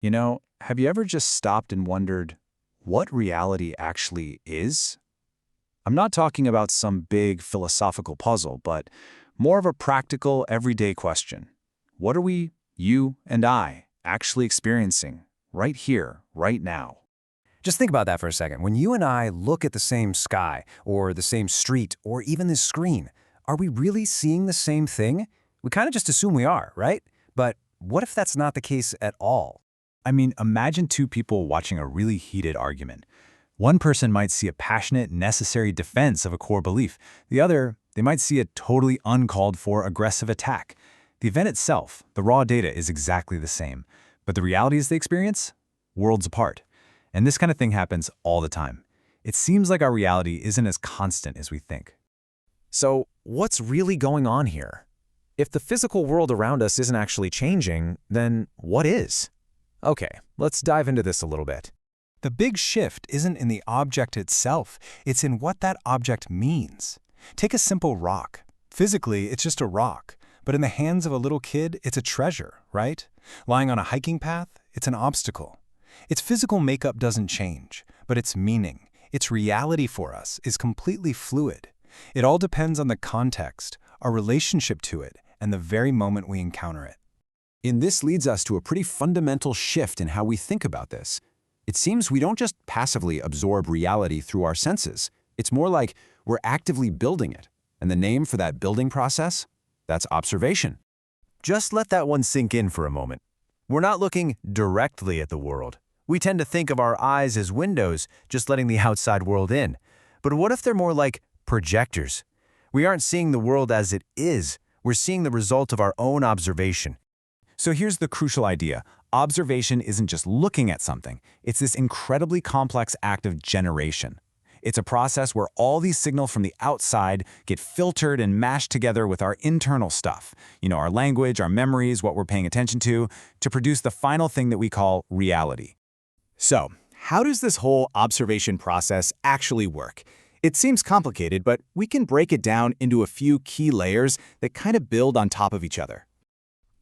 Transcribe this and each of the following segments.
Have you ever just stopped and wondered what reality actually is? I'm not talking about some big philosophical puzzle, but more of a practical, everyday question. What are we, you and I, actually experiencing right here, right now? Just think about that for a second. When you and I look at the same sky, or the same street, or even this screen, are we really seeing the same thing? We kind of just assume we are, right? But what if that's not the case at all? I mean, imagine two people watching a really heated argument. One person might see a passionate, necessary defense of a core belief. The other, they might see a totally uncalled-for aggressive attack. The event itself, the raw data, is exactly the same. But the realities they experience? Worlds apart. And this kind of thing happens all the time. It seems like our reality isn't as constant as we think. So, what's really going on here? If the physical world around us isn't actually changing, then what is? Okay, let's dive into this a little bit. The big shift isn't in the object itself, it's in what that object means. Take a simple rock. Physically, it's just a rock, but in the hands of a little kid, it's a treasure, right? Lying on a hiking path, it's an obstacle. Its physical makeup doesn't change, but its meaning, its reality for us, is completely fluid. It all depends on the context, our relationship to it, and the very moment we encounter it. And this leads us to a pretty fundamental shift in how we think about this. It seems we don't just passively absorb reality through our senses. It's more like we're actively building it. And the name for that building process? That's observation. Just let that one sink in for a moment. We're not looking directly at the world. We tend to think of our eyes as windows, just letting the outside world in. But what if they're more like projectors? We aren't seeing the world as it is. We're seeing the result of our own observation. So here's the crucial idea. Observation isn't just looking at something. It's this incredibly complex act of generation. It's a process where all these signals from the outside get filtered and mashed together with our internal stuff, our language, our memories, what we're paying attention to produce the final thing that we call reality. So, how does this whole observation process actually work? It seems complicated, but we can break it down into a few key layers that kind of build on top of each other.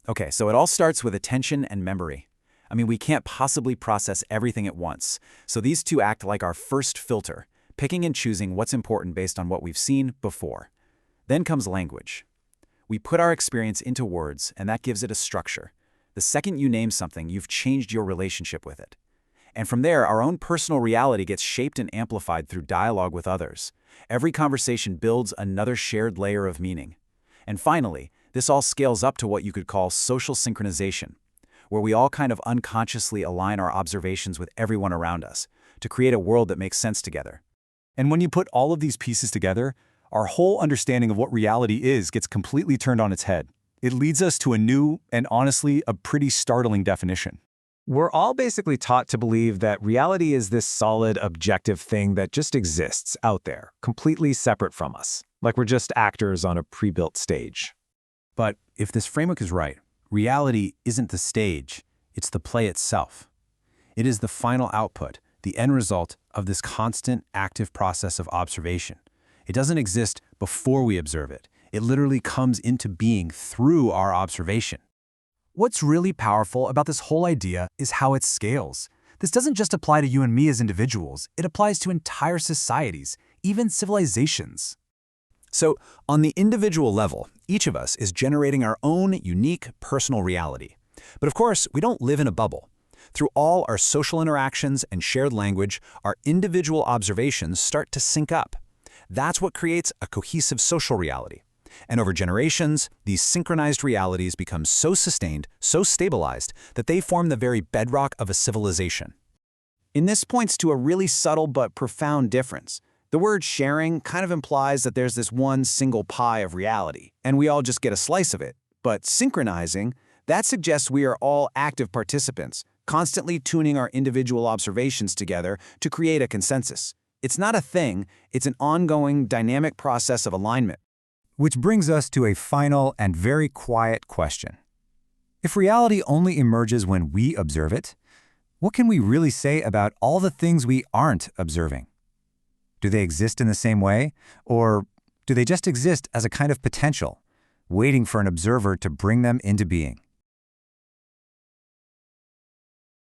Okay, so it all starts with attention and memory. I mean, we can't possibly process everything at once, so these two act like our first filter, picking and choosing what's important based on what we've seen before. Then comes language. We put our experience into words, and that gives it a structure. The second you name something, you've changed your relationship with it. And from there, our own personal reality gets shaped and amplified through dialogue with others. Every conversation builds another shared layer of meaning. And finally, this all scales up to what you could call social synchronization, where we all kind of unconsciously align our observations with everyone around us to create a world that makes sense together. And when you put all of these pieces together, our whole understanding of what reality is gets completely turned on its head. It leads us to a new and honestly a pretty startling definition. We're all basically taught to believe that reality is this solid, objective thing that just exists out there, completely separate from us, like we're just actors on a pre-built stage. But if this framework is right, reality isn't the stage, it's the play itself. It is the final output, the end result of this constant, active process of observation. It doesn't exist before we observe it. It literally comes into being through our observation. What's really powerful about this whole idea is how it scales. This doesn't just apply to you and me as individuals, it applies to entire societies, even civilizations. So, on the individual level, each of us is generating our own unique personal reality. But of course, we don't live in a bubble. Through all our social interactions and shared language, our individual observations start to sync up. That's what creates a cohesive social reality. And over generations, these synchronized realities become so sustained, so stabilized, that they form the very bedrock of a civilization. And this points to a really subtle but profound difference. The word sharing kind of implies that there's this one single pie of reality, and we all just get a slice of it. But synchronizing, that suggests we are all active participants, constantly tuning our individual observations together to create a consensus. It's not a thing, it's an ongoing, dynamic process of alignment. Which brings us to a final and very quiet question. If reality only emerges when we observe it, what can we really say about all the things we aren't observing? Do they exist in the same way, or do they just exist as a kind of potential, waiting for an observer to bring them into being?